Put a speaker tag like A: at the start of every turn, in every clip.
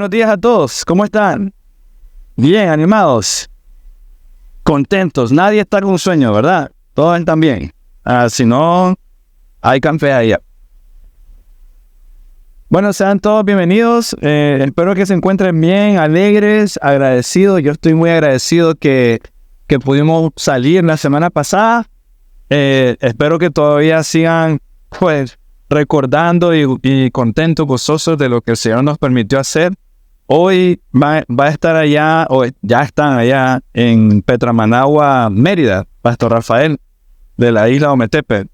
A: Buenos días a todos, ¿cómo están? Bien, animados, contentos, nadie está con sueño, ¿verdad? Todos están bien. Si no, hay café allá. Bueno, sean todos bienvenidos, espero que se encuentren bien, alegres, agradecidos. Yo estoy muy agradecido que pudimos salir la semana pasada. Espero que todavía sigan, pues, recordando y contentos, gozosos de lo que el Señor nos permitió hacer. Hoy va a estar allá, o ya están allá en Petramanagua, Mérida, Pastor Rafael, de la isla Ometepe.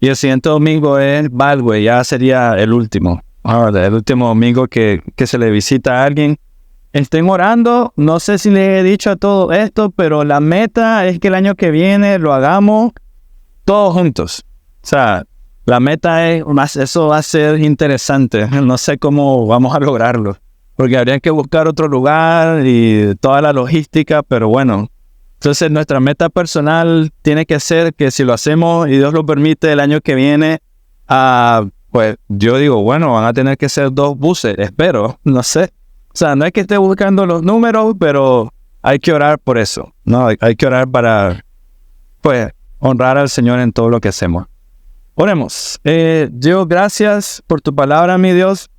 A: Y el siguiente domingo es Balwe, ya sería el último. El último domingo que se le visita a alguien. Estén orando, no sé si les he dicho a todo esto, pero la meta es que el año que viene lo hagamos todos juntos. O sea, la meta es, eso va a ser interesante. No sé cómo vamos a lograrlo, porque habría que buscar otro lugar y toda la logística, pero bueno. Entonces nuestra meta personal tiene que ser que si lo hacemos y Dios lo permite el año que viene, pues yo digo, bueno, van a tener que ser 2 buses, espero, no sé. O sea, no es que esté buscando los números, pero hay que orar por eso, ¿no? Hay que orar para, pues, honrar al Señor en todo lo que hacemos. Oremos. Dios, gracias por tu palabra, mi Dios.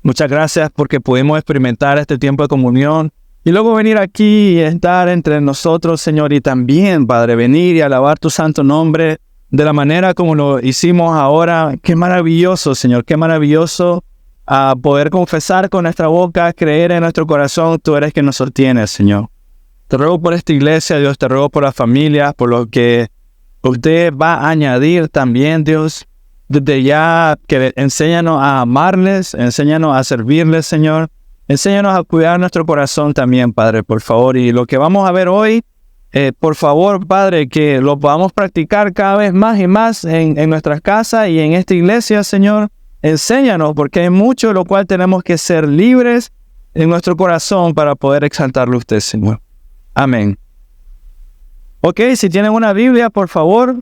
A: Muchas gracias porque pudimos experimentar este tiempo de comunión y luego venir aquí y estar entre nosotros, Señor, y también, Padre, venir y alabar tu santo nombre de la manera como lo hicimos ahora. Qué maravilloso, Señor, qué maravilloso poder confesar con nuestra boca, creer en nuestro corazón. Tú eres quien nos sostiene, Señor. Te ruego por esta iglesia, Dios, te ruego por las familias, por lo que usted va a añadir también, Dios, desde ya que enséñanos a amarles, enséñanos a servirles, Señor. Enséñanos a cuidar nuestro corazón también, Padre, por favor. Y lo que vamos a ver hoy, por favor, Padre, que lo podamos practicar cada vez más y más en nuestras casas y en esta iglesia, Señor. Enséñanos, porque hay mucho de lo cual tenemos que ser libres en nuestro corazón para poder exaltarlo a usted, Señor. Amén. Ok, si tienen una Biblia, por favor,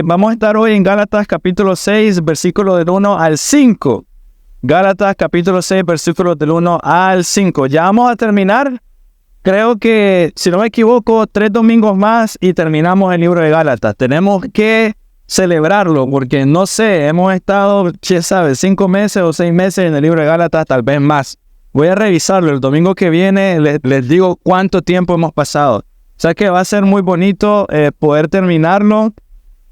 A: vamos a estar hoy en Gálatas capítulo 6, versículos del 1 al 5. Gálatas capítulo 6, versículos del 1 al 5. Ya vamos a terminar, creo que, si no me equivoco, 3 domingos más y terminamos el libro de Gálatas. Tenemos que celebrarlo porque, no sé, hemos estado, quién sabe, 5 meses o 6 meses en el libro de Gálatas, tal vez más. Voy a revisarlo. El domingo que viene les digo cuánto tiempo hemos pasado. O sea que va a ser muy bonito poder terminarlo.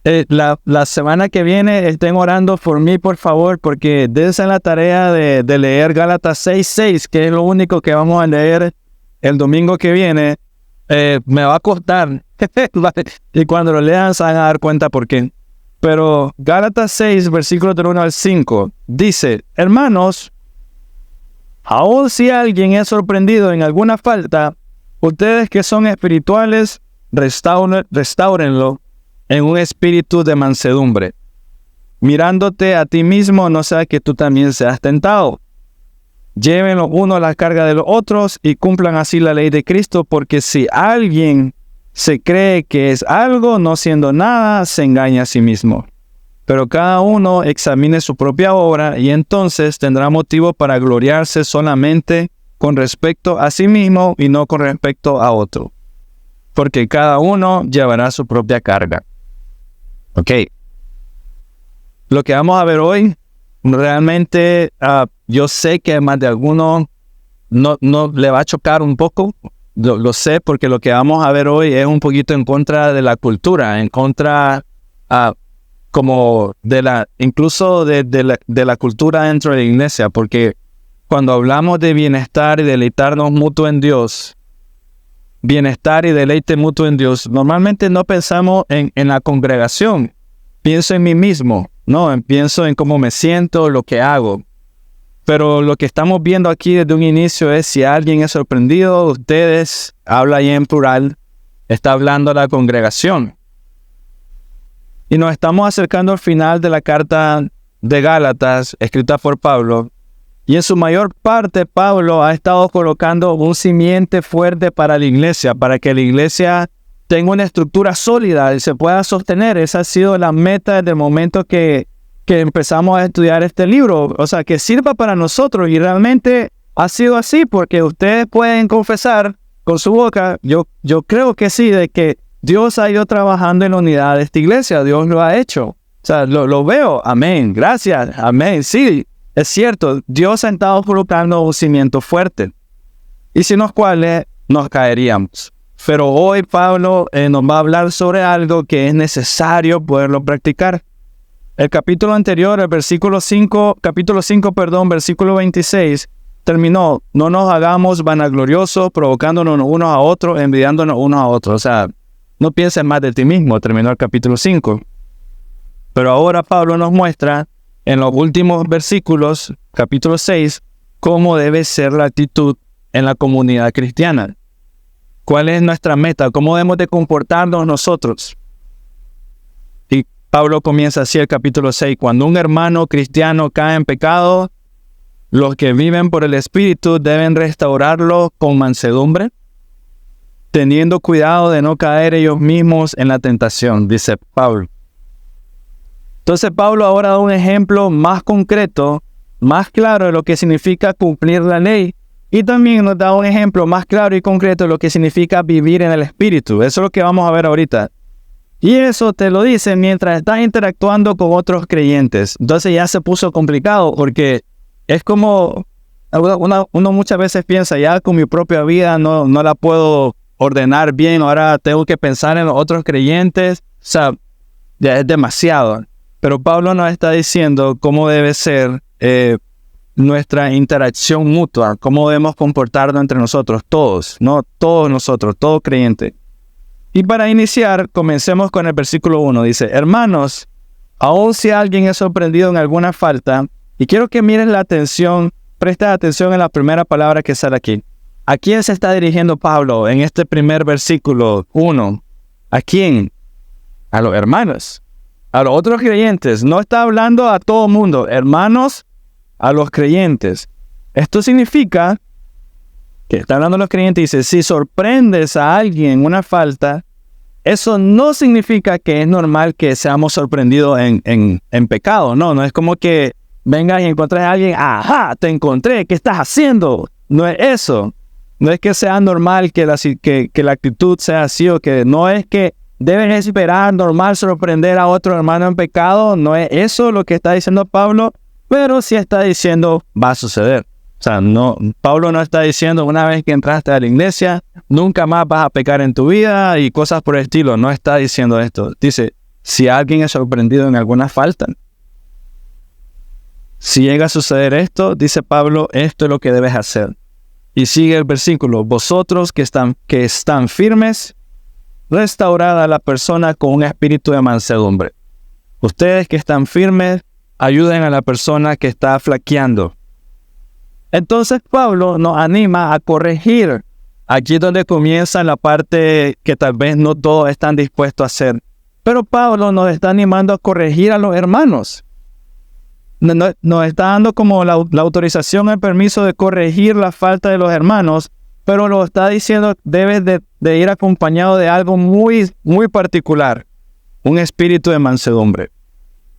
A: La semana que viene estén orando por mí, por favor, porque dense la tarea de leer Gálatas 6:6, que es lo único que vamos a leer el domingo que viene. Me va a costar. Y cuando lo lean se van a dar cuenta por qué. Pero Gálatas 6, versículos del 1 al 5, dice: hermanos, aun si alguien es sorprendido en alguna falta, ustedes que son espirituales, restáurenlo en un espíritu de mansedumbre, mirándote a ti mismo, no sea que tú también seas tentado. Lleven los unos la carga de los otros y cumplan así la ley de Cristo, porque si alguien se cree que es algo, no siendo nada, se engaña a sí mismo. Pero cada uno examine su propia obra y entonces tendrá motivo para gloriarse solamente con respecto a sí mismo y no con respecto a otro, porque cada uno llevará su propia carga. Ok. Lo que vamos a ver hoy, realmente yo sé que más de alguno no le va a chocar un poco. Lo sé porque lo que vamos a ver hoy es un poquito en contra de la cultura, en contra como incluso de la cultura dentro de la iglesia, porque cuando hablamos de bienestar y deleitarnos mutuo en Dios, bienestar y deleite mutuo en Dios, normalmente no pensamos en la congregación. Pienso en mí mismo, no, pienso en cómo me siento, lo que hago. Pero lo que estamos viendo aquí desde un inicio es si alguien es sorprendido, ustedes, habla ahí en plural, está hablando a la congregación. Y nos estamos acercando al final de la carta de Gálatas, escrita por Pablo. Y en su mayor parte, Pablo ha estado colocando un simiente fuerte para la iglesia, para que la iglesia tenga una estructura sólida y se pueda sostener. Esa ha sido la meta desde el momento que que empezamos a estudiar este libro, o sea, que sirva para nosotros, y realmente ha sido así, porque ustedes pueden confesar con su boca, yo creo que sí, de que Dios ha ido trabajando en la unidad de esta iglesia, Dios lo ha hecho, o sea, lo veo, amén, gracias, amén, sí, es cierto, Dios ha estado colocando un cimiento fuerte, y sin los cuales nos caeríamos. Pero hoy Pablo nos va a hablar sobre algo que es necesario poderlo practicar. El capítulo anterior, el capítulo 5, versículo 26, terminó: no nos hagamos vanagloriosos, provocándonos unos a otros, envidiándonos unos a otros. O sea, no pienses más de ti mismo, terminó el capítulo 5. Pero ahora Pablo nos muestra en los últimos versículos, capítulo 6, cómo debe ser la actitud en la comunidad cristiana. ¿Cuál es nuestra meta? ¿Cómo debemos de comportarnos nosotros? Y Pablo comienza así el capítulo 6. Cuando un hermano cristiano cae en pecado, los que viven por el Espíritu deben restaurarlo con mansedumbre, teniendo cuidado de no caer ellos mismos en la tentación, dice Pablo. Entonces Pablo ahora da un ejemplo más concreto, más claro de lo que significa cumplir la ley. Y también nos da un ejemplo más claro y concreto de lo que significa vivir en el Espíritu. Eso es lo que vamos a ver ahorita. Y eso te lo dice mientras estás interactuando con otros creyentes. Entonces ya se puso complicado, porque es como uno muchas veces piensa, ya con mi propia vida no la puedo ordenar bien, ahora tengo que pensar en los otros creyentes. O sea, ya es demasiado. Pero Pablo nos está diciendo cómo debe ser nuestra interacción mutua, cómo debemos comportarnos entre nosotros, todos, ¿no? Todos nosotros, todo creyente. Y para iniciar, comencemos con el versículo 1. Dice: hermanos, aun si alguien es sorprendido en alguna falta, y quiero que mires la atención, presta atención en la primera palabra que sale aquí. ¿A quién se está dirigiendo Pablo en este primer versículo 1? ¿A quién? A los hermanos, a los otros creyentes. No está hablando a todo mundo, hermanos, a los creyentes. Esto significa que está hablando a los creyentes y dice: si sorprendes a alguien en una falta, eso no significa que es normal que seamos sorprendidos en pecado. No es como que vengas y encuentres a alguien, ajá, te encontré, ¿qué estás haciendo? No es eso. No es que sea normal que la actitud sea así, o que no es que debes esperar normal sorprender a otro hermano en pecado. No es eso lo que está diciendo Pablo. Pero sí está diciendo, va a suceder. O sea, Pablo no está diciendo, una vez que entraste a la iglesia, nunca más vas a pecar en tu vida y cosas por el estilo. No está diciendo esto. Dice, si alguien es sorprendido en alguna falta, si llega a suceder esto, dice Pablo, esto es lo que debes hacer. Y sigue el versículo: vosotros que están firmes, restaurad a la persona con un espíritu de mansedumbre. Ustedes que están firmes, ayuden a la persona que está flaqueando. Entonces Pablo nos anima a corregir. Aquí es donde comienza la parte que tal vez no todos están dispuestos a hacer. Pero Pablo nos está animando a corregir a los hermanos. Nos está dando como la autorización, el permiso de corregir la falta de los hermanos, pero lo está diciendo, debes de ir acompañado de algo muy, muy particular, un espíritu de mansedumbre.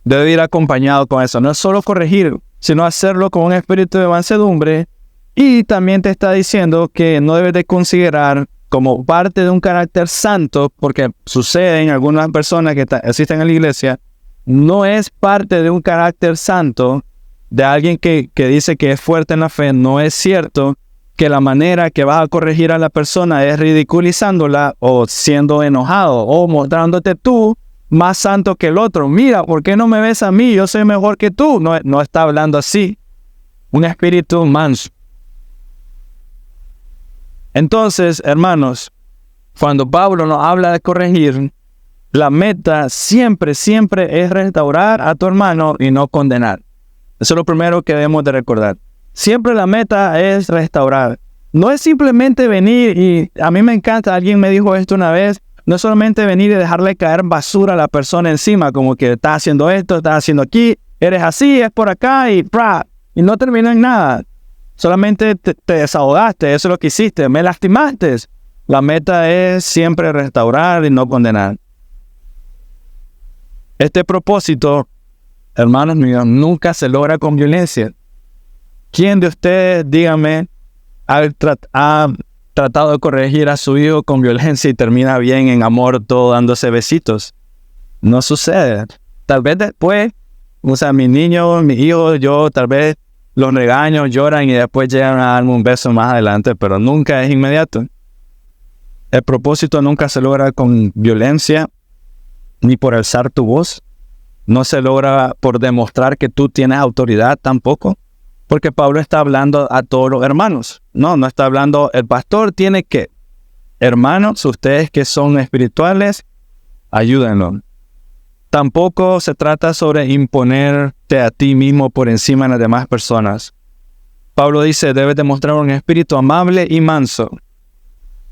A: Debe ir acompañado con eso. No es solo corregir, sino hacerlo con un espíritu de mansedumbre. Y también te está diciendo que no debes de considerar como parte de un carácter santo, porque sucede en algunas personas que existen en la iglesia, no es parte de un carácter santo de alguien que dice que es fuerte en la fe. No es cierto que la manera que vas a corregir a la persona es ridiculizándola o siendo enojado o mostrándote tú más santo que el otro. Mira, ¿por qué no me ves a mí? Yo soy mejor que tú. No está hablando así. Un espíritu manso. Entonces, hermanos, cuando Pablo nos habla de corregir, la meta siempre es restaurar a tu hermano y no condenar. Eso es lo primero que debemos de recordar. Siempre la meta es restaurar. No es simplemente venir y a mí me encanta, alguien me dijo esto una vez, no es solamente venir y dejarle caer basura a la persona encima, como que estás haciendo esto, estás haciendo aquí, eres así, es por acá y no terminó en nada. Solamente te desahogaste, eso es lo que hiciste, me lastimaste. La meta es siempre restaurar y no condenar. Este propósito hermanos míos, nunca se logra con violencia. ¿Quién de ustedes, dígame, ha tratado de corregir a su hijo con violencia y termina bien en amor, todo dándose besitos? No sucede. Tal vez después, mis niños, mis hijos, yo tal vez los regaño, lloran y después llegan a darme un beso más adelante, pero nunca es inmediato. El propósito nunca se logra con violencia, ni por alzar tu voz. No se logra por demostrar que tú tienes autoridad tampoco. Porque Pablo está hablando a todos los hermanos. No está hablando, el pastor tiene que, hermanos, ustedes que son espirituales, ayúdenlo. Tampoco se trata sobre imponerte a ti mismo por encima de las demás personas. Pablo dice, debes demostrar un espíritu amable y manso.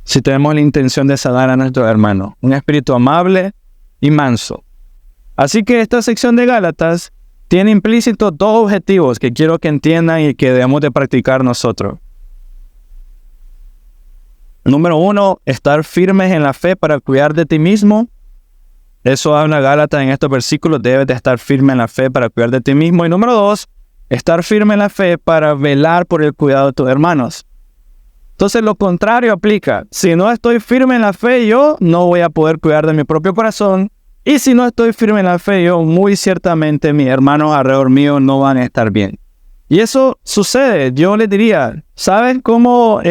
A: Si tenemos la intención de sanar a nuestro hermano, un espíritu amable y manso. Así que esta sección de Gálatas tiene implícito dos objetivos que quiero que entiendan y que debemos de practicar nosotros. Número 1, estar firmes en la fe para cuidar de ti mismo. Eso habla Gálatas en estos versículos, debes de estar firme en la fe para cuidar de ti mismo. Y número 2, estar firme en la fe para velar por el cuidado de tus hermanos. Entonces lo contrario aplica. Si no estoy firme en la fe, yo no voy a poder cuidar de mi propio corazón. Y si no estoy firme en la fe, yo muy ciertamente mis hermanos alrededor mío no van a estar bien. Y eso sucede. Yo les diría, ¿saben cómo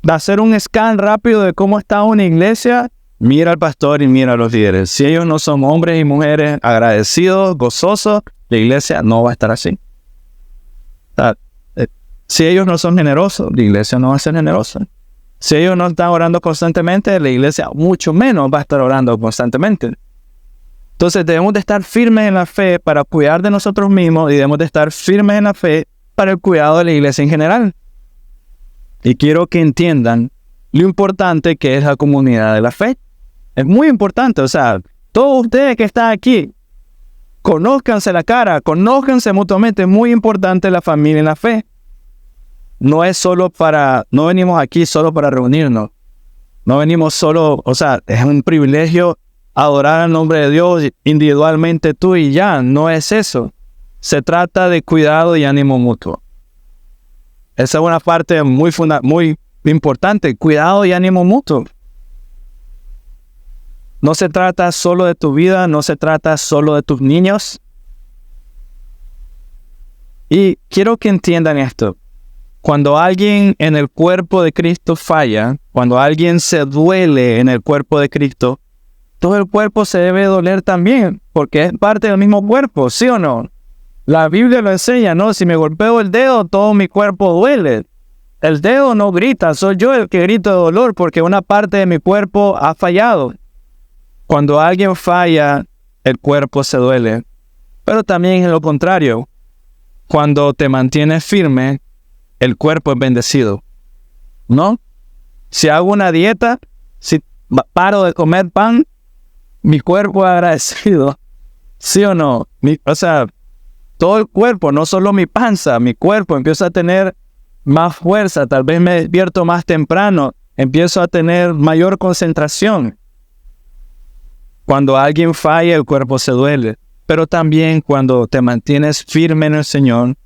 A: hacer un scan rápido de cómo está una iglesia? Mira al pastor y mira a los líderes. Si ellos no son hombres y mujeres agradecidos, gozosos, la iglesia no va a estar así. Si ellos no son generosos, la iglesia no va a ser generosa. Si ellos no están orando constantemente, la iglesia mucho menos va a estar orando constantemente. Entonces debemos de estar firmes en la fe para cuidar de nosotros mismos y debemos de estar firmes en la fe para el cuidado de la iglesia en general. Y quiero que entiendan lo importante que es la comunidad de la fe. Es muy importante, todos ustedes que están aquí, conózcanse la cara, conózcanse mutuamente. Es muy importante la familia en la fe. No venimos aquí solo para reunirnos. No venimos solo, es un privilegio adorar al nombre de Dios individualmente tú y ya. No es eso. Se trata de cuidado y ánimo mutuo. Esa es una parte muy importante. Cuidado y ánimo mutuo. No se trata solo de tu vida, no se trata solo de tus niños. Y quiero que entiendan esto. Cuando alguien en el cuerpo de Cristo falla, cuando alguien se duele en el cuerpo de Cristo, todo el cuerpo se debe doler también, porque es parte del mismo cuerpo, ¿sí o no? La Biblia lo enseña, ¿no? Si me golpeo el dedo, todo mi cuerpo duele. El dedo no grita, soy yo el que grito de dolor, porque una parte de mi cuerpo ha fallado. Cuando alguien falla, el cuerpo se duele. Pero también es lo contrario. Cuando te mantienes firme, el cuerpo es bendecido, ¿no? Si hago una dieta, si paro de comer pan, mi cuerpo es agradecido, ¿sí o no? Todo el cuerpo, no solo mi panza, mi cuerpo empieza a tener más fuerza, tal vez me despierto más temprano, empiezo a tener mayor concentración. Cuando alguien falla, el cuerpo se duele, pero también cuando te mantienes firme en el Señor,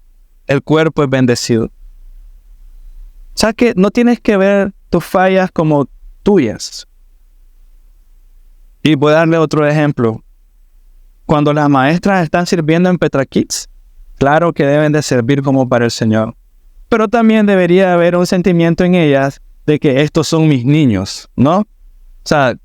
A: el cuerpo es bendecido. O sea que no tienes que ver tus fallas como tuyas. Y voy a darle otro ejemplo. Cuando las maestras están sirviendo en Petra Kids, claro que deben de servir como para el Señor. Pero también debería haber un sentimiento en ellas de que estos son mis niños, ¿no?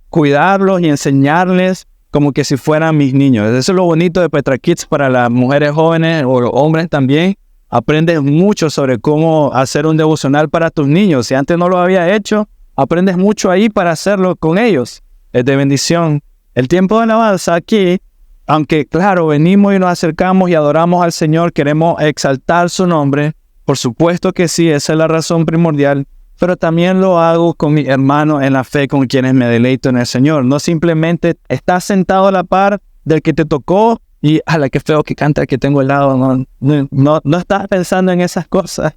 A: Cuidarlos y enseñarles como que si fueran mis niños. Eso es lo bonito de Petra Kids para las mujeres jóvenes o los hombres también. Aprendes mucho sobre cómo hacer un devocional para tus niños. Si antes no lo había hecho, aprendes mucho ahí para hacerlo con ellos. Es de bendición. El tiempo de alabanza aquí, aunque claro, venimos y nos acercamos y adoramos al Señor, queremos exaltar su nombre. Por supuesto que sí, esa es la razón primordial. Pero también lo hago con mis hermanos en la fe con quienes me deleito en el Señor. No simplemente estás sentado a la par del que te tocó y a la que feo que canta el que tengo al lado. No estás pensando en esas cosas.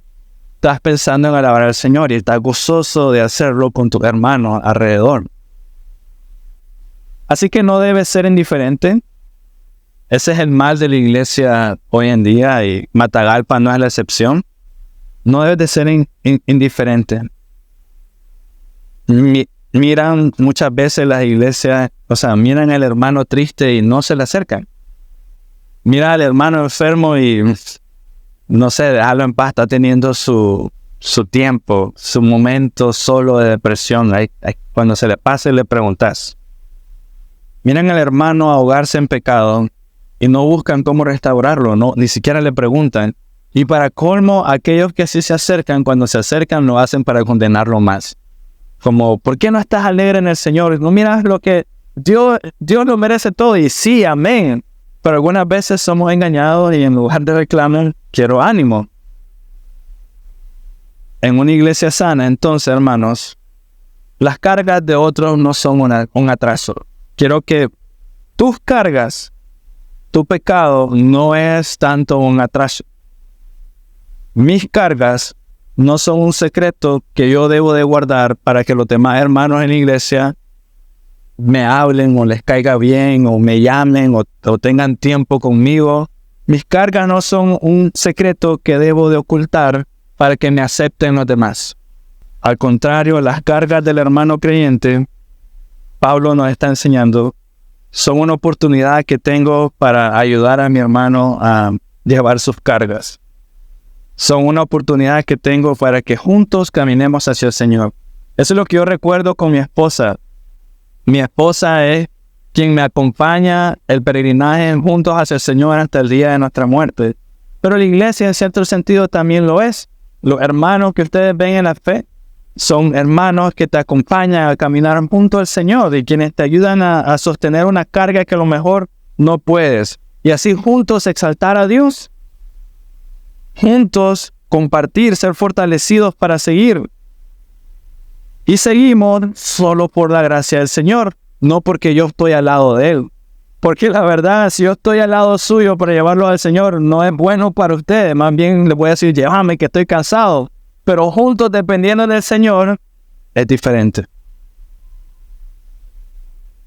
A: Estás pensando en alabar al Señor y estás gozoso de hacerlo con tus hermanos alrededor. Así que no debes ser indiferente. Ese es el mal de la iglesia hoy en día y Matagalpa no es la excepción. No debes de ser indiferente. Miran muchas veces las iglesias, miran al hermano triste y no se le acercan. Mira al hermano enfermo y no sé, déjalo en paz, está teniendo su tiempo, su momento solo de depresión. Cuando se le pase le preguntas. Miran al hermano ahogarse en pecado y no buscan cómo restaurarlo, ni siquiera le preguntan. Y para colmo, aquellos que sí se acercan, cuando se acercan lo hacen para condenarlo más. Como, ¿por qué no estás alegre en el Señor? No miras lo que Dios lo merece todo. Y sí, amén. Pero algunas veces somos engañados y en lugar de reclamar, quiero ánimo. En una iglesia sana, entonces, hermanos, las cargas de otros no son un atraso. Quiero que tus cargas, tu pecado, no es tanto un atraso. Mis cargas no son un secreto que yo debo de guardar para que los demás hermanos en la iglesia me hablen o les caiga bien o me llamen o tengan tiempo conmigo. Mis cargas no son un secreto que debo de ocultar para que me acepten los demás. Al contrario, las cargas del hermano creyente, Pablo nos está enseñando, son una oportunidad que tengo para ayudar a mi hermano a llevar sus cargas. Son una oportunidad que tengo para que juntos caminemos hacia el Señor. Eso es lo que yo recuerdo con mi esposa. Mi esposa es quien me acompaña el peregrinaje juntos hacia el Señor hasta el día de nuestra muerte. Pero la iglesia en cierto sentido también lo es. Los hermanos que ustedes ven en la fe son hermanos que te acompañan a caminar junto al Señor y quienes te ayudan a sostener una carga que a lo mejor no puedes. Y así juntos exaltar a Dios. Juntos compartir, ser fortalecidos para seguir. Y seguimos solo por la gracia del Señor, no porque yo estoy al lado de Él. Porque la verdad, si yo estoy al lado suyo para llevarlo al Señor, no es bueno para ustedes. Más bien le voy a decir, llévame que estoy cansado. Pero juntos, dependiendo del Señor, es diferente.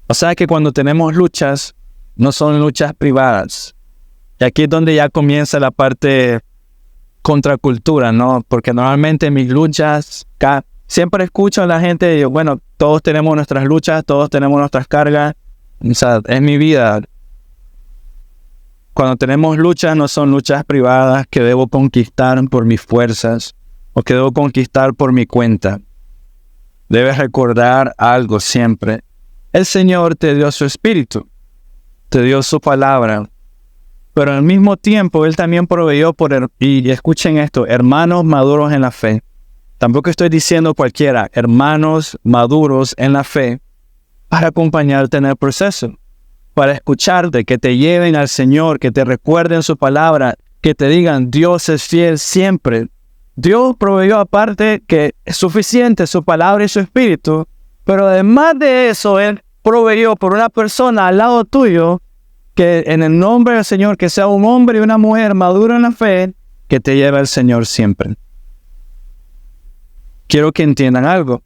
A: O sea que cuando tenemos luchas, no son luchas privadas. Y aquí es donde ya comienza la parte contracultura, ¿no? Porque normalmente mis luchas, siempre escucho a la gente y digo, bueno, todos tenemos nuestras luchas, todos tenemos nuestras cargas. O sea, es mi vida. Cuando tenemos luchas, no son luchas privadas que debo conquistar por mis fuerzas o que debo conquistar por mi cuenta. Debes recordar algo siempre. El Señor te dio su Espíritu, te dio su palabra, pero al mismo tiempo Él también proveyó y escuchen esto, hermanos maduros en la fe. Tampoco estoy diciendo cualquiera, hermanos maduros en la fe, para acompañarte en el proceso, para escucharte, que te lleven al Señor, que te recuerden su palabra, que te digan, Dios es fiel siempre. Dios proveyó aparte que es suficiente su palabra y su espíritu, pero además de eso, Él proveyó por una persona al lado tuyo, que en el nombre del Señor, que sea un hombre y una mujer madura en la fe, que te lleve al Señor siempre. Quiero que entiendan algo.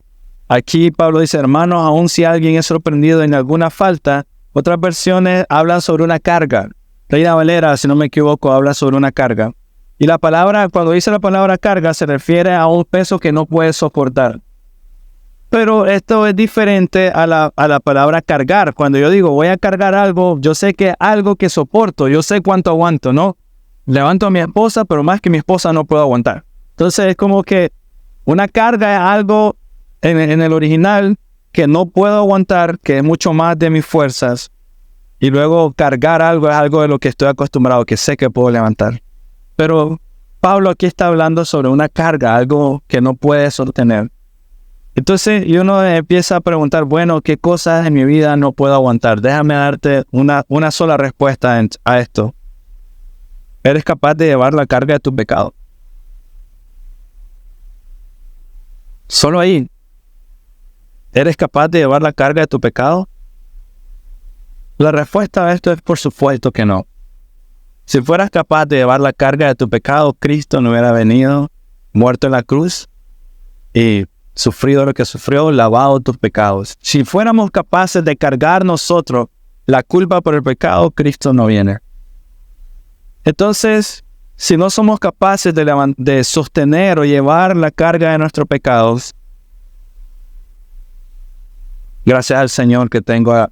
A: Aquí Pablo dice, hermanos, aun si alguien es sorprendido en alguna falta, otras versiones hablan sobre una carga. Reina Valera, si no me equivoco, habla sobre una carga. Y la palabra, cuando dice la palabra carga, se refiere a un peso que no puedes soportar. Pero esto es diferente a la palabra cargar. Cuando yo digo voy a cargar algo, yo sé que es algo que soporto, yo sé cuánto aguanto, ¿no? Levanto a mi esposa, pero más que mi esposa no puedo aguantar. Entonces es como que una carga es algo en el original que no puedo aguantar, que es mucho más de mis fuerzas. Y luego cargar algo es algo de lo que estoy acostumbrado, que sé que puedo levantar. Pero Pablo aquí está hablando sobre una carga, algo que no puede sostener. Entonces uno empieza a preguntar, bueno, ¿qué cosas en mi vida no puedo aguantar? Déjame darte una sola respuesta a esto. ¿Eres capaz de llevar la carga de tu pecado? Solo ahí. ¿Eres capaz de llevar la carga de tu pecado? La respuesta a esto es por supuesto que no. Si fueras capaz de llevar la carga de tu pecado, Cristo no hubiera venido, muerto en la cruz y sufrido lo que sufrió, lavado tus pecados. Si fuéramos capaces de cargar nosotros la culpa por el pecado, Cristo no viene. Entonces, si no somos capaces de sostener o llevar la carga de nuestros pecados, gracias al Señor que tengo a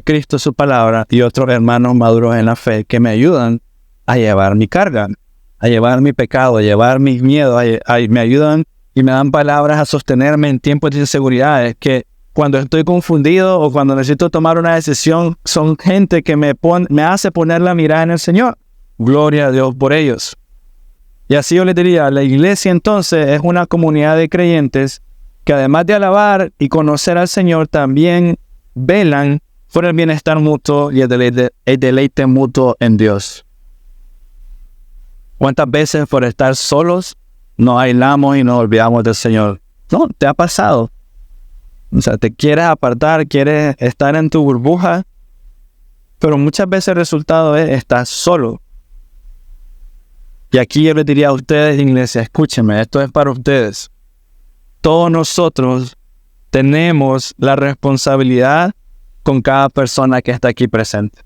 A: Cristo, su palabra, y otros hermanos maduros en la fe que me ayudan a llevar mi carga, a llevar mi pecado, a llevar mis miedos, me ayudan y me dan palabras a sostenerme en tiempos de inseguridades, que cuando estoy confundido o cuando necesito tomar una decisión, son gente que me hace poner la mirada en el Señor. Gloria a Dios por ellos. Y así yo les diría, la iglesia entonces es una comunidad de creyentes que además de alabar y conocer al Señor, también velan por el bienestar mutuo y el deleite mutuo en Dios. ¿Cuántas veces por estar solos nos aislamos y nos olvidamos del Señor? No, te ha pasado. O sea, te quieres apartar, quieres estar en tu burbuja, pero muchas veces el resultado es estar solo. Y aquí yo les diría a ustedes, iglesia, escúchenme, esto es para ustedes. Todos nosotros tenemos la responsabilidad con cada persona que está aquí presente.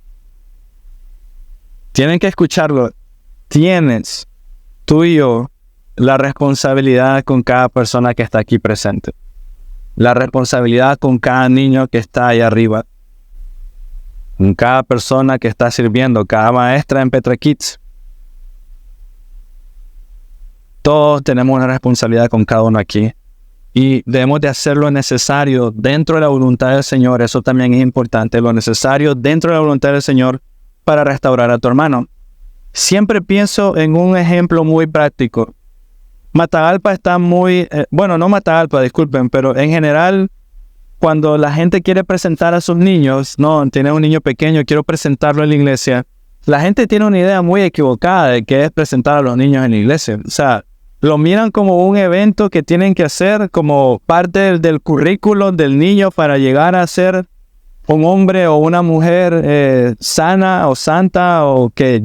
A: Tienen que escucharlo. Tienes, tú y yo, la responsabilidad con cada persona que está aquí presente. La responsabilidad con cada niño que está ahí arriba. Con cada persona que está sirviendo, cada maestra en Petra Kids. Todos tenemos una responsabilidad con cada uno aquí. Y debemos de hacer lo necesario dentro de la voluntad del Señor. Eso también es importante. Lo necesario dentro de la voluntad del Señor para restaurar a tu hermano. Siempre pienso en un ejemplo muy práctico. Matagalpa está muy... no Matagalpa, disculpen, pero en general, cuando la gente quiere presentar a sus niños, no, tiene un niño pequeño, quiero presentarlo en la iglesia, la gente tiene una idea muy equivocada de qué es presentar a los niños en la iglesia. O sea, lo miran como un evento que tienen que hacer como parte del currículo del niño para llegar a ser un hombre o una mujer sana o santa o que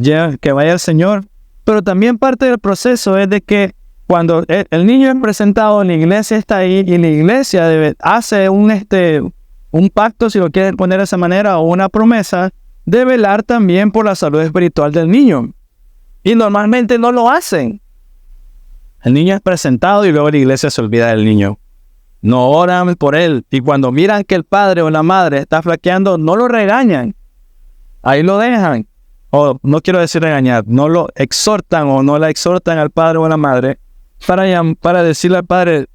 A: vaya al Señor. Pero también parte del proceso es de que cuando el niño es presentado, la iglesia está ahí y la iglesia hace un pacto, si lo quieren poner de esa manera, o una promesa de velar también por la salud espiritual del niño. Y normalmente no lo hacen. El niño es presentado y luego la iglesia se olvida del niño. No oran por él. Y cuando miran que el padre o la madre está flaqueando, no lo regañan. Ahí lo dejan. O no quiero decir regañar, no lo exhortan o no la exhortan al padre o a la madre para decirle al padre,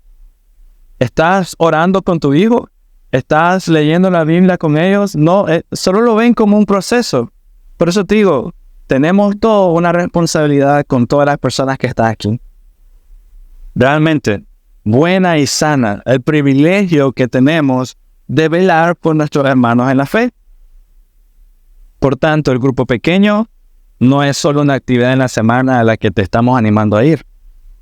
A: ¿estás orando con tu hijo? ¿Estás leyendo la Biblia con ellos? No, solo lo ven como un proceso. Por eso te digo, tenemos toda una responsabilidad con todas las personas que están aquí. Realmente, buena y sana, el privilegio que tenemos de velar por nuestros hermanos en la fe. Por tanto, el grupo pequeño no es solo una actividad en la semana a la que te estamos animando a ir,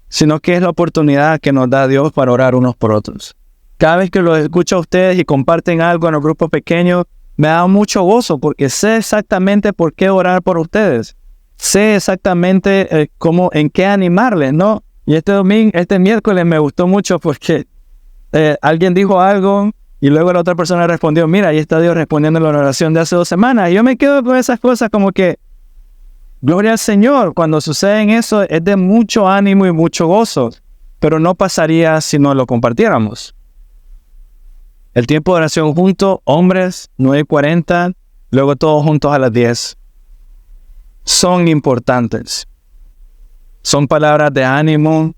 A: sino que es la oportunidad que nos da Dios para orar unos por otros. Cada vez que los escucho a ustedes y comparten algo en el grupo pequeño, me da mucho gozo porque sé exactamente por qué orar por ustedes. Sé exactamente en qué animarles, ¿no? Y este miércoles me gustó mucho porque alguien dijo algo y luego la otra persona respondió, mira, ahí está Dios respondiendo a la oración de hace 2 semanas. Y yo me quedo con esas cosas como que, gloria al Señor, cuando suceden eso es de mucho ánimo y mucho gozo, pero no pasaría si no lo compartiéramos. El tiempo de oración juntos, hombres, 9:40, luego todos juntos a las 10. Son importantes. Son palabras de ánimo,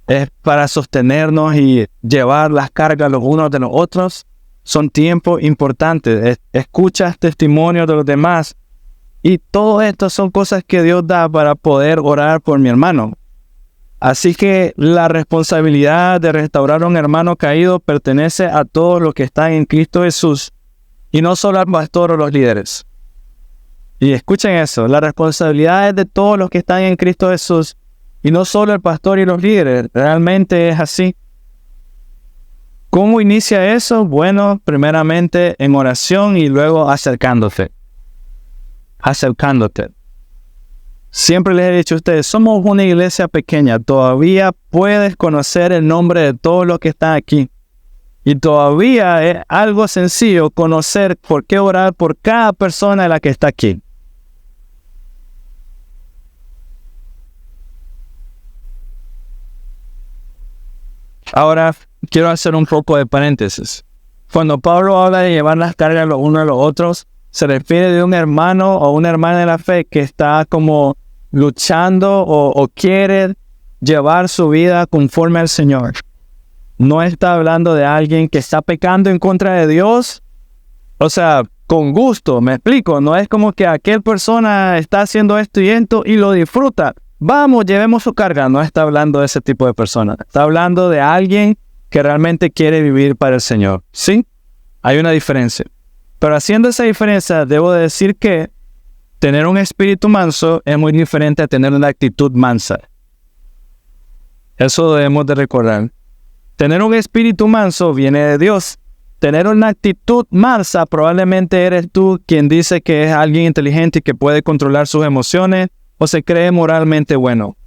A: es para sostenernos y llevar las cargas los unos de los otros. Son tiempos importantes. Escuchas testimonios de los demás. Y todo esto son cosas que Dios da para poder orar por mi hermano. Así que la responsabilidad de restaurar a un hermano caído pertenece a todos los que están en Cristo Jesús y no solo al pastor o los líderes. Y escuchen eso, la responsabilidad es de todos los que están en Cristo Jesús y no solo el pastor y los líderes. Realmente es así. ¿Cómo inicia eso? Bueno, primeramente en oración y luego acercándote. Siempre les he dicho a ustedes, somos una iglesia pequeña. Todavía puedes conocer el nombre de todos los que están aquí. Y todavía es algo sencillo conocer por qué orar por cada persona de la que está aquí. Ahora, quiero hacer un poco de paréntesis. Cuando Pablo habla de llevar las cargas los unos a los otros, se refiere de un hermano o una hermana de la fe que está como luchando o quiere llevar su vida conforme al Señor. No está hablando de alguien que está pecando en contra de Dios, o sea, con gusto, me explico. No es como que aquel persona está haciendo esto y lo disfruta. Vamos, llevemos su carga. No está hablando de ese tipo de personas. Está hablando de alguien que realmente quiere vivir para el Señor. ¿Sí? Hay una diferencia. Pero haciendo esa diferencia, debo de decir que tener un espíritu manso es muy diferente a tener una actitud mansa. Eso debemos de recordar. Tener un espíritu manso viene de Dios. Tener una actitud mansa probablemente eres tú quien dice que es alguien inteligente y que puede controlar sus emociones o se cree moralmente bueno.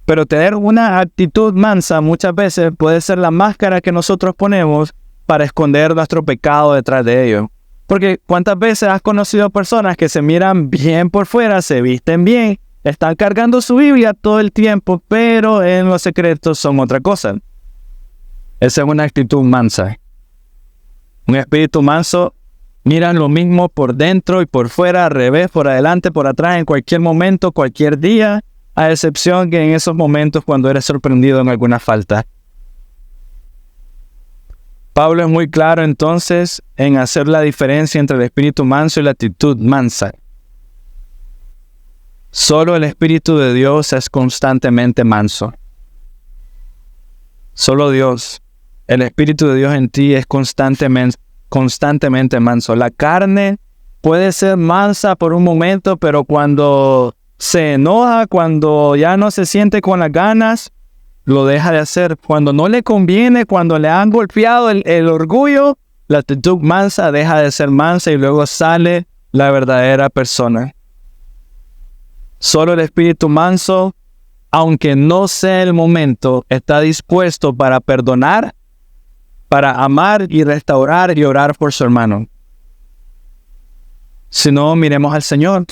A: Pero tener una actitud mansa muchas veces puede ser la máscara que nosotros ponemos para esconder nuestro pecado detrás de ello. Porque ¿cuántas veces has conocido personas que se miran bien por fuera, se visten bien, están cargando su Biblia todo el tiempo, pero en los secretos son otra cosa? Esa es una actitud mansa. Un espíritu manso mira lo mismo por dentro y por fuera, al revés, por adelante, por atrás, en cualquier momento, cualquier día, a excepción que en esos momentos cuando eres sorprendido en alguna falta. Pablo es muy claro entonces en hacer la diferencia entre el espíritu manso y la actitud mansa. Solo el Espíritu de Dios es constantemente manso. Solo Dios, el Espíritu de Dios en ti es constantemente manso. La carne puede ser mansa por un momento, pero cuando se enoja, cuando ya no se siente con las ganas, lo deja de hacer. Cuando no le conviene, cuando le han golpeado el orgullo, la actitud mansa deja de ser mansa y luego sale la verdadera persona. Solo el espíritu manso, aunque no sea el momento, está dispuesto para perdonar, para amar y restaurar y orar por su hermano. Si no, miremos al Señor.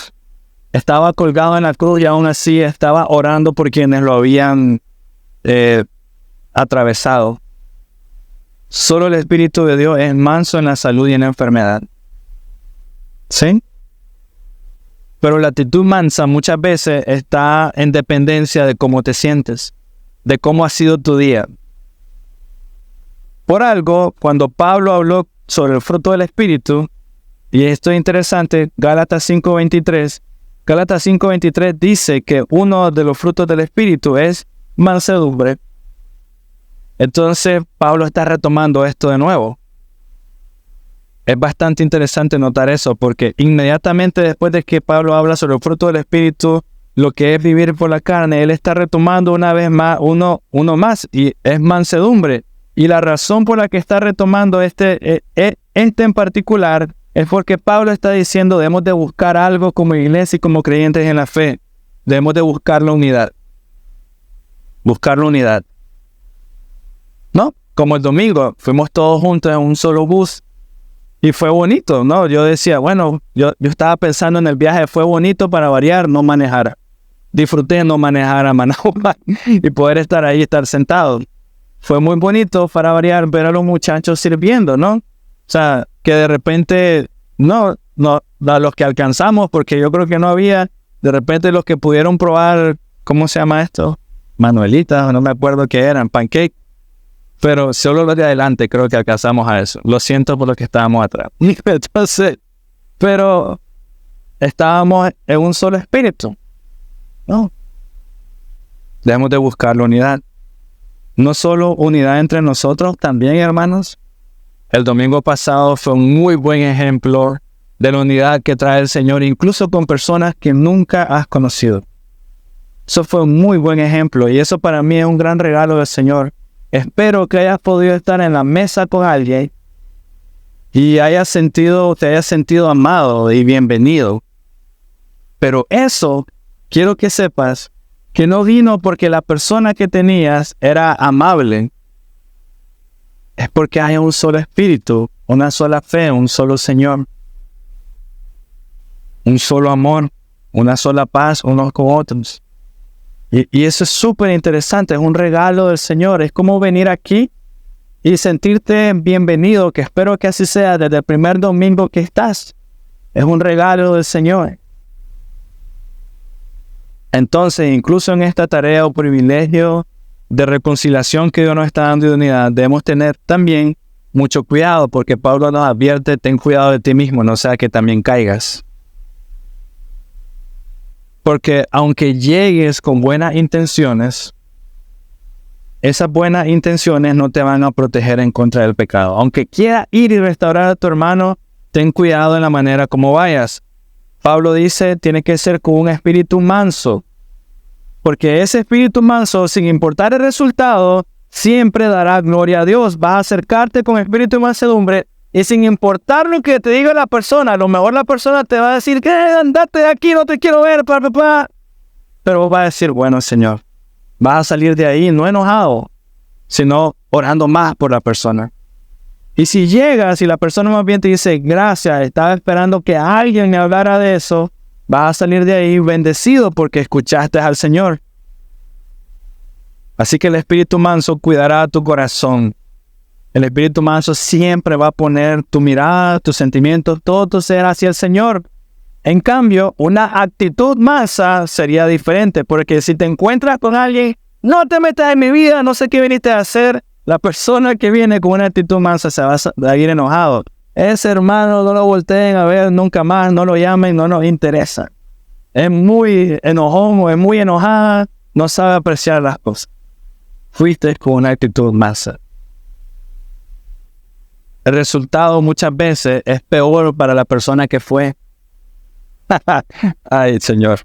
A: Estaba colgado en la cruz y aún así estaba orando por quienes lo habían atravesado. Solo el Espíritu de Dios es manso en la salud y en la enfermedad. ¿Sí? Pero la actitud mansa muchas veces está en dependencia de cómo te sientes, de cómo ha sido tu día. Por algo, cuando Pablo habló sobre el fruto del Espíritu, y esto es interesante, Gálatas 5:23 dice que uno de los frutos del Espíritu es mansedumbre. Entonces, Pablo está retomando esto de nuevo. Es bastante interesante notar eso, porque inmediatamente después de que Pablo habla sobre el fruto del Espíritu, lo que es vivir por la carne, él está retomando una vez más uno más, y es mansedumbre. Y la razón por la que está retomando este en particular es porque Pablo está diciendo debemos de buscar algo como iglesia y como creyentes en la fe. Debemos de buscar la unidad. Buscar la unidad. ¿No? Como el domingo, fuimos todos juntos en un solo bus. Y fue bonito, ¿no? Yo decía, bueno, yo estaba pensando en el viaje, fue bonito para variar, no manejar. Disfruté no manejar a Managua y poder estar ahí, estar sentado. Fue muy bonito para variar ver a los muchachos sirviendo, ¿no? O sea, que de repente, no, a los que alcanzamos, porque yo creo que no había, de repente los que pudieron probar, ¿cómo se llama esto? Manuelitas, no me acuerdo qué eran, pancake. Pero solo los de adelante creo que alcanzamos a eso. Lo siento por los que estábamos atrás. Entonces, pero estábamos en un solo espíritu. No. Debemos de buscar la unidad. No solo unidad entre nosotros, también, hermanos. El domingo pasado fue un muy buen ejemplo de la unidad que trae el Señor, incluso con personas que nunca has conocido. Eso fue un muy buen ejemplo y eso para mí es un gran regalo del Señor. Espero que hayas podido estar en la mesa con alguien y te hayas sentido amado y bienvenido. Pero eso, quiero que sepas que no vino porque la persona que tenías era amable. es porque hay un solo espíritu, una sola fe, un solo Señor, un solo amor, una sola paz unos con otros. Y eso es súper interesante, es un regalo del Señor. Es como venir aquí y sentirte bienvenido, que espero que así sea desde el primer domingo que estás. Es un regalo del Señor. Entonces, incluso en esta tarea o privilegio de reconciliación que Dios nos está dando de unidad, debemos tener también mucho cuidado, porque Pablo nos advierte: ten cuidado de ti mismo, no sea que también caigas. Porque aunque llegues con buenas intenciones, esas buenas intenciones no te van a proteger en contra del pecado. Aunque quieras ir y restaurar a tu hermano, ten cuidado en la manera como vayas. Pablo dice, tiene que ser con un espíritu manso. Porque ese espíritu manso, sin importar el resultado, siempre dará gloria a Dios. Vas a acercarte con espíritu de mansedumbre y sin importar lo que te diga la persona, a lo mejor la persona te va a decir, andate de aquí, no te quiero ver, papá. Pero vos vas a decir, bueno, Señor, vas a salir de ahí no enojado, sino orando más por la persona. Y si llegas y la persona más bien te dice, gracias, estaba esperando que alguien me hablara de eso, vas a salir de ahí bendecido porque escuchaste al Señor. Así que el espíritu manso cuidará tu corazón. El espíritu manso siempre va a poner tu mirada, tus sentimientos, todo tu ser hacia el Señor. En cambio, una actitud mansa sería diferente, porque si te encuentras con alguien, no te metas en mi vida, no sé qué viniste a hacer, la persona que viene con una actitud mansa se va a ir enojado. Ese hermano no lo volteen a ver nunca más, no lo llamen, no nos interesa. Es muy enojón o es muy enojada, no sabe apreciar las cosas. Fuiste con una actitud mansa. El resultado muchas veces es peor para la persona que fue. Ay, Señor.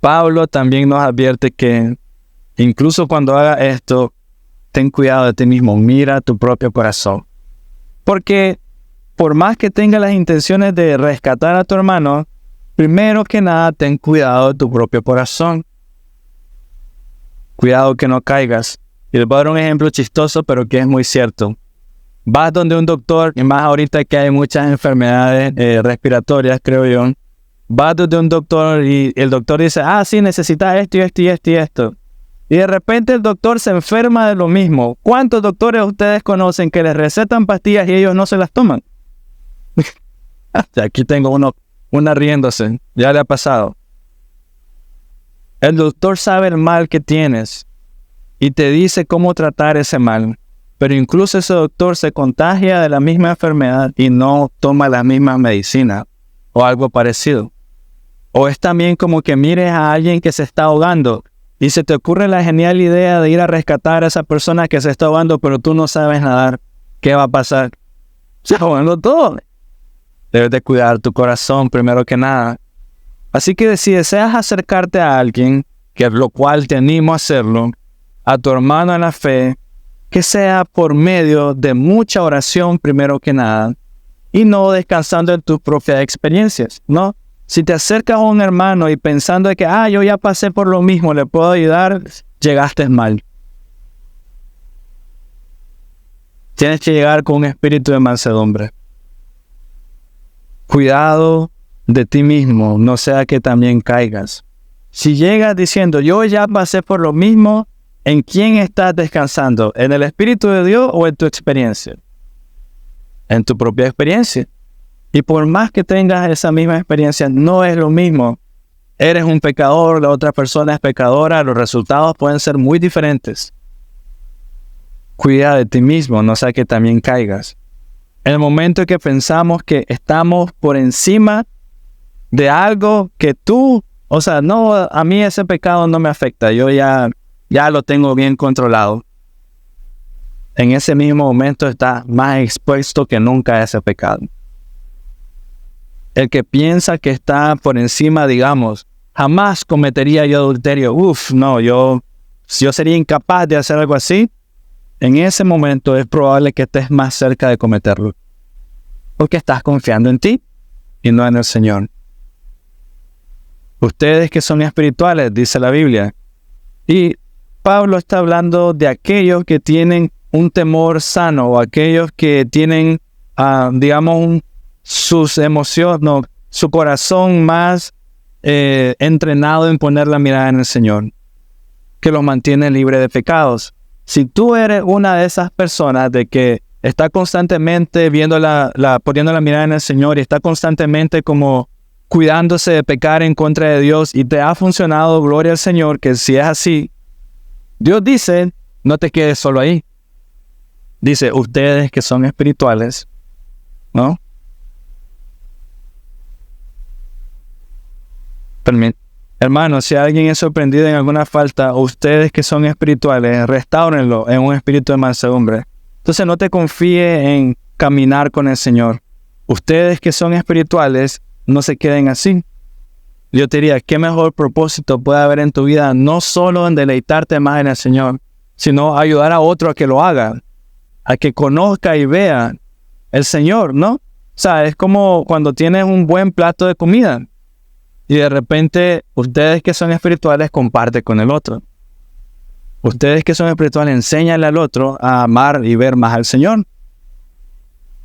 A: Pablo también nos advierte que incluso cuando haga esto, ten cuidado de ti mismo, mira tu propio corazón. Porque por más que tengas las intenciones de rescatar a tu hermano, primero que nada, ten cuidado de tu propio corazón. Cuidado que no caigas. Y les voy a dar un ejemplo chistoso, pero que es muy cierto. Vas donde un doctor, y más ahorita que hay muchas enfermedades respiratorias, creo yo. Vas donde un doctor y el doctor dice, sí, necesitas esto y esto y esto y esto. Y de repente el doctor se enferma de lo mismo. ¿Cuántos doctores ustedes conocen que les recetan pastillas y ellos no se las toman? Aquí tengo una riéndose, ya le ha pasado. El doctor sabe el mal que tienes y te dice cómo tratar ese mal. Pero incluso ese doctor se contagia de la misma enfermedad y no toma la misma medicina o algo parecido. O es también como que mires a alguien que se está ahogando y se te ocurre la genial idea de ir a rescatar a esa persona que se está ahogando, pero tú no sabes nadar. ¿Qué va a pasar? Se está ahogando todo. Debes de cuidar tu corazón primero que nada. Así que si deseas acercarte a alguien, que lo cual te animo a hacerlo, a tu hermano en la fe, que sea por medio de mucha oración primero que nada y no descansando en tus propias experiencias, ¿no? Si te acercas a un hermano y pensando de que, yo ya pasé por lo mismo, le puedo ayudar, llegaste mal. Tienes que llegar con un espíritu de mansedumbre. Cuidado de ti mismo, no sea que también caigas. Si llegas diciendo, yo ya pasé por lo mismo, ¿en quién estás descansando? ¿En el Espíritu de Dios o en tu experiencia? En tu propia experiencia. Y por más que tengas esa misma experiencia, no es lo mismo. Eres un pecador, la otra persona es pecadora, los resultados pueden ser muy diferentes. Cuida de ti mismo, no sea que también caigas. En el momento en que pensamos que estamos por encima de algo que tú, no, a mí ese pecado no me afecta, yo ya lo tengo bien controlado. En ese mismo momento estás más expuesto que nunca a ese pecado. El que piensa que está por encima, digamos, jamás cometería yo adulterio. No, yo sería incapaz de hacer algo así. En ese momento es probable que estés más cerca de cometerlo. Porque estás confiando en ti y no en el Señor. Ustedes que son espirituales, dice la Biblia. Y Pablo está hablando de aquellos que tienen un temor sano, o aquellos que tienen, digamos, sus emociones, no, su corazón más entrenado en poner la mirada en el Señor, que los mantiene libre de pecados. Si tú eres una de esas personas de que está constantemente poniendo la mirada en el Señor y está constantemente como cuidándose de pecar en contra de Dios y te ha funcionado, gloria al Señor, que si es así, Dios dice, no te quedes solo ahí. Dice, ustedes que son espirituales, ¿no? Hermanos, si alguien es sorprendido en alguna falta, ustedes que son espirituales, restáurenlo en un espíritu de mansedumbre. Entonces no te confíes en caminar con el Señor. Ustedes que son espirituales, no se queden así. Yo te diría, ¿qué mejor propósito puede haber en tu vida? No solo en deleitarte más en el Señor, sino ayudar a otro a que lo haga, a que conozca y vea el Señor, ¿no? O sea, es como cuando tienes un buen plato de comida y de repente ustedes que son espirituales comparten con el otro. Ustedes que son espirituales enséñanle al otro a amar y ver más al Señor.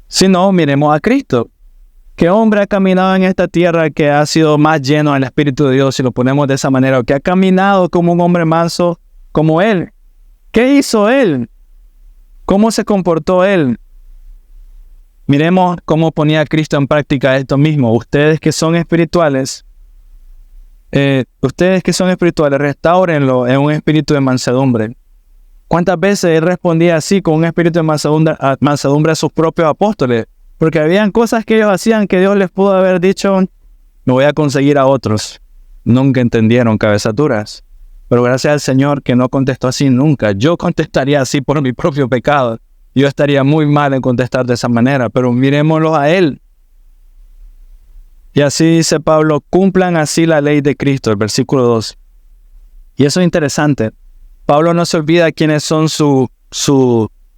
A: Si no, miremos a Cristo. ¿Qué hombre ha caminado en esta tierra que ha sido más lleno del Espíritu de Dios, si lo ponemos de esa manera, o que ha caminado como un hombre manso como Él? ¿Qué hizo Él? ¿Cómo se comportó Él? Miremos cómo ponía Cristo en práctica esto mismo. Ustedes que son espirituales, restáurenlo en un espíritu de mansedumbre. ¿Cuántas veces Él respondía así, con un espíritu de mansedumbre a sus propios apóstoles? Porque habían cosas que ellos hacían que Dios les pudo haber dicho, me voy a conseguir a otros. Nunca entendieron, cabezaduras. Pero gracias al Señor que no contestó así nunca. Yo contestaría así por mi propio pecado. Yo estaría muy mal en contestar de esa manera, pero miremoslo a Él. Y así dice Pablo, cumplan así la ley de Cristo, el versículo 2. Y eso es interesante. Pablo no se olvida quiénes son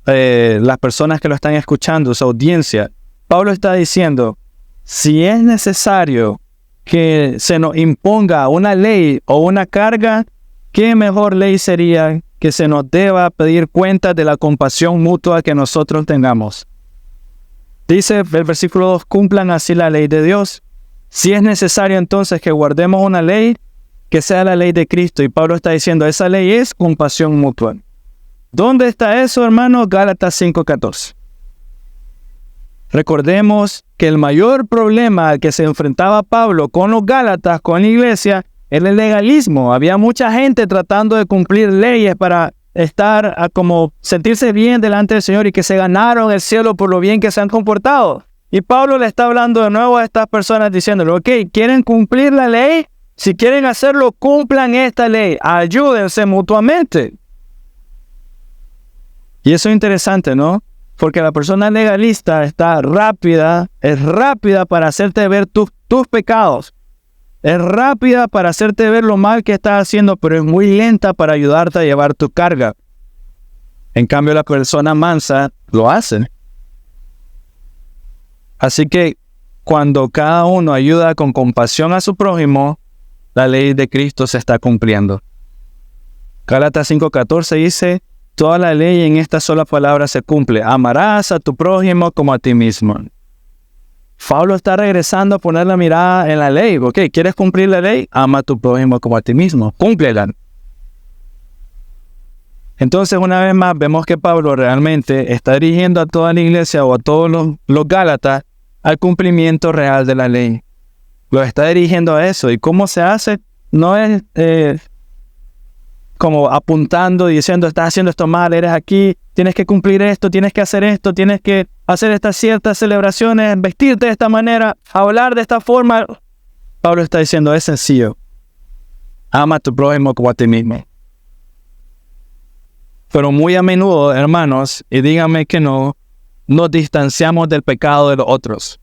A: las personas que lo están escuchando, su audiencia. Pablo está diciendo, si es necesario que se nos imponga una ley o una carga, ¿qué mejor ley sería que se nos deba pedir cuenta de la compasión mutua que nosotros tengamos? Dice el versículo 2, cumplan así la ley de Dios. Si es necesario entonces que guardemos una ley, que sea la ley de Cristo. Y Pablo está diciendo, esa ley es compasión mutua. ¿Dónde está eso, hermano? Gálatas 5:14. Recordemos que el mayor problema al que se enfrentaba Pablo con los Gálatas, con la iglesia, era el legalismo. Había mucha gente tratando de cumplir leyes para como sentirse bien delante del Señor y que se ganaron el cielo por lo bien que se han comportado. Y Pablo le está hablando de nuevo a estas personas diciéndole, ok, ¿quieren cumplir la ley? Si quieren hacerlo, cumplan esta ley. Ayúdense mutuamente. Y eso es interesante, ¿no? Porque la persona legalista es rápida para hacerte ver tus pecados. Es rápida para hacerte ver lo mal que estás haciendo, pero es muy lenta para ayudarte a llevar tu carga. En cambio, la persona mansa lo hace. Así que cuando cada uno ayuda con compasión a su prójimo, la ley de Cristo se está cumpliendo. Gálatas 5:14 dice, toda la ley en esta sola palabra se cumple. Amarás a tu prójimo como a ti mismo. Pablo está regresando a poner la mirada en la ley. Ok, ¿quieres cumplir la ley? Ama a tu prójimo como a ti mismo. Cúmplela. Entonces, una vez más, vemos que Pablo realmente está dirigiendo a toda la iglesia o a todos los Gálatas al cumplimiento real de la ley. Lo está dirigiendo a eso. ¿Y cómo se hace? No es como apuntando y diciendo, estás haciendo esto mal, eres aquí, tienes que cumplir esto, tienes que hacer esto, tienes que hacer estas ciertas celebraciones, vestirte de esta manera, hablar de esta forma. Pablo está diciendo, es sencillo. Ama a tu prójimo como a ti mismo. Pero muy a menudo, hermanos, y díganme que no, nos distanciamos del pecado de los otros.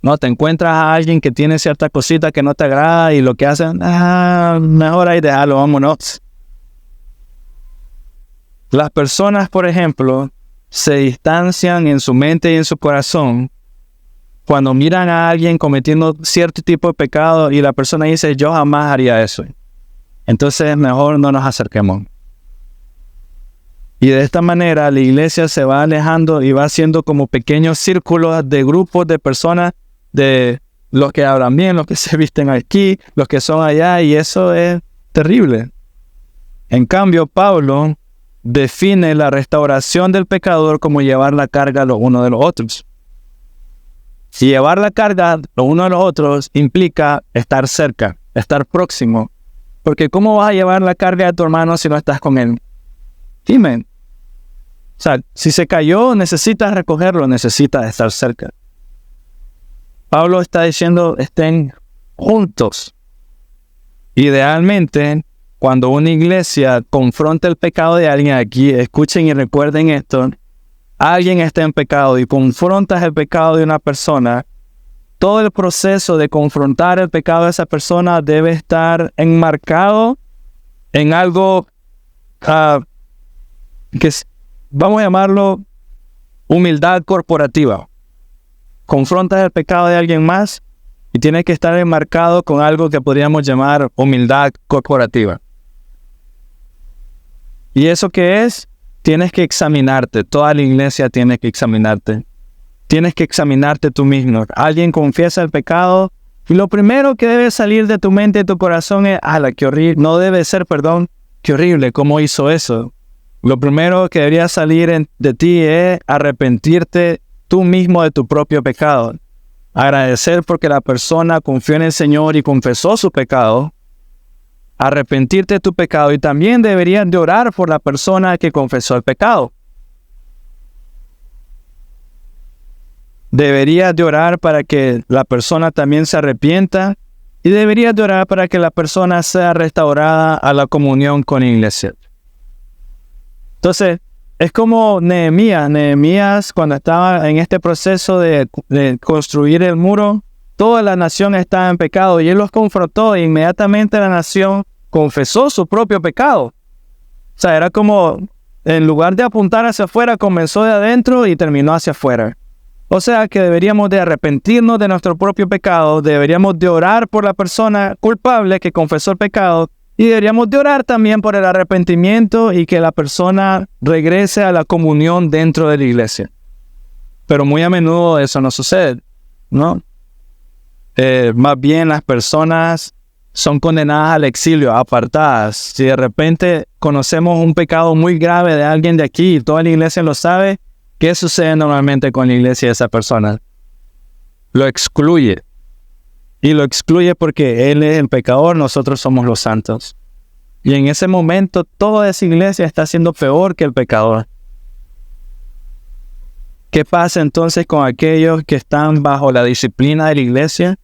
A: No, te encuentras a alguien que tiene cierta cosita que no te agrada y lo que hacen, mejor ahí déjalo, vámonos. Las personas, por ejemplo, se distancian en su mente y en su corazón cuando miran a alguien cometiendo cierto tipo de pecado y la persona dice, yo jamás haría eso. Entonces, mejor no nos acerquemos. Y de esta manera la iglesia se va alejando y va haciendo como pequeños círculos de grupos de personas, de los que hablan bien, los que se visten aquí, los que son allá, y eso es terrible. En cambio, Pablo define la restauración del pecador como llevar la carga los unos de los otros. Y llevar la carga los unos de los otros implica estar cerca, estar próximo. Porque ¿cómo vas a llevar la carga de tu hermano si no estás con él? Dime. O sea, si se cayó, necesitas recogerlo, necesitas estar cerca. Pablo está diciendo, estén juntos. Idealmente, cuando una iglesia confronta el pecado de alguien aquí, escuchen y recuerden esto, alguien está en pecado y confrontas el pecado de una persona, todo el proceso de confrontar el pecado de esa persona debe estar enmarcado en algo que vamos a llamarlo humildad corporativa. Confrontas el pecado de alguien más y tiene que estar enmarcado con algo que podríamos llamar humildad corporativa. ¿Y eso qué es? Tienes que examinarte. Toda la iglesia tiene que examinarte. Tienes que examinarte tú mismo. Alguien confiesa el pecado y lo primero que debe salir de tu mente y tu corazón es, ¡ala, qué horrible! No debe ser, perdón, qué horrible, ¿cómo hizo eso? Lo primero que debería salir de ti es arrepentirte tú mismo de tu propio pecado. Agradecer porque la persona confió en el Señor y confesó su pecado. Arrepentirte de tu pecado y también deberías de orar por la persona que confesó el pecado. Deberías de orar para que la persona también se arrepienta y deberías de orar para que la persona sea restaurada a la comunión con la iglesia. Entonces, es como Nehemías. Nehemías, cuando estaba en este proceso de construir el muro, toda la nación estaba en pecado y él los confrontó e inmediatamente la nación confesó su propio pecado. O sea, era como, en lugar de apuntar hacia afuera, comenzó de adentro y terminó hacia afuera. O sea, que deberíamos de arrepentirnos de nuestro propio pecado, deberíamos de orar por la persona culpable que confesó el pecado y deberíamos de orar también por el arrepentimiento y que la persona regrese a la comunión dentro de la iglesia. Pero muy a menudo eso no sucede, ¿no? Más bien las personas son condenadas al exilio, apartadas. Si de repente conocemos un pecado muy grave de alguien de aquí y toda la iglesia lo sabe, ¿qué sucede normalmente con la iglesia de esa persona? Lo excluye. Y lo excluye porque él es el pecador, nosotros somos los santos. Y en ese momento toda esa iglesia está siendo peor que el pecador. ¿Qué pasa entonces con aquellos que están bajo la disciplina de la iglesia?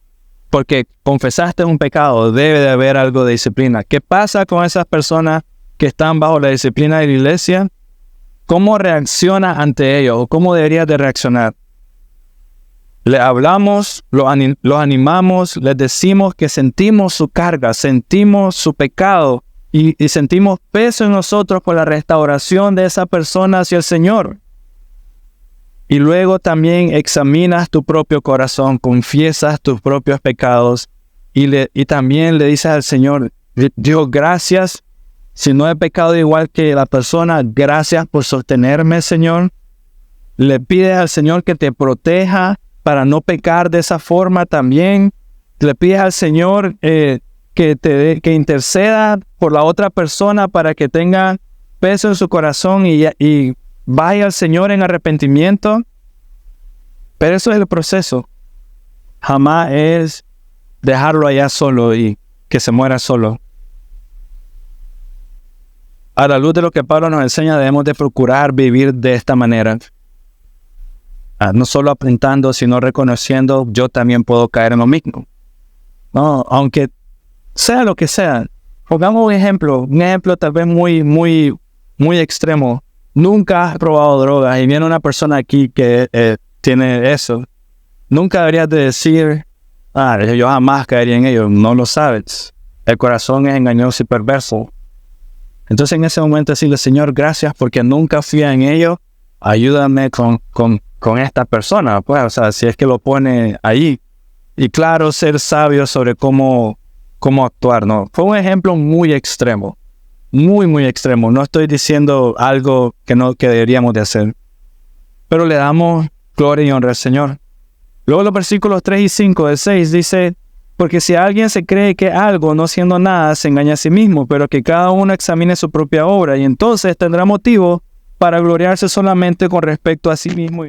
A: Porque confesaste un pecado, debe de haber algo de disciplina. ¿Qué pasa con esas personas que están bajo la disciplina de la iglesia? ¿Cómo reacciona ante ellos o cómo deberías de reaccionar? Le hablamos, los animamos, les decimos que sentimos su carga, sentimos su pecado y sentimos peso en nosotros por la restauración de esa persona hacia el Señor. Y luego también examinas tu propio corazón, confiesas tus propios pecados y también le dices al Señor, Dios, gracias. Si no he pecado igual que la persona, gracias por sostenerme, Señor. Le pides al Señor que te proteja para no pecar de esa forma también. Le pides al Señor que interceda por la otra persona para que tenga peso en su corazón y vaya al Señor en arrepentimiento. Pero eso es el proceso. Jamás es dejarlo allá solo y que se muera solo. A la luz de lo que Pablo nos enseña, debemos de procurar vivir de esta manera. No solo apuntando, sino reconociendo, yo también puedo caer en lo mismo. No, aunque sea lo que sea. Pongamos un ejemplo tal vez muy extremo. Nunca has probado drogas y viene una persona aquí que tiene eso. Nunca deberías de decir, yo jamás caería en ello. No lo sabes. El corazón es engañoso y perverso. Entonces en ese momento decirle, Señor, gracias porque nunca fui en ello. Ayúdame con esta persona. Pues, o sea, si es que lo pone ahí. Y claro, ser sabio sobre cómo actuar, ¿no? Fue un ejemplo muy extremo. muy, muy extremo. No estoy diciendo algo que deberíamos de hacer. Pero le damos gloria y honra al Señor. Luego los versículos 3 y 5 del 6 dice, porque si alguien se cree que algo no siendo nada se engaña a sí mismo, pero que cada uno examine su propia obra y entonces tendrá motivo para gloriarse solamente con respecto a sí mismo.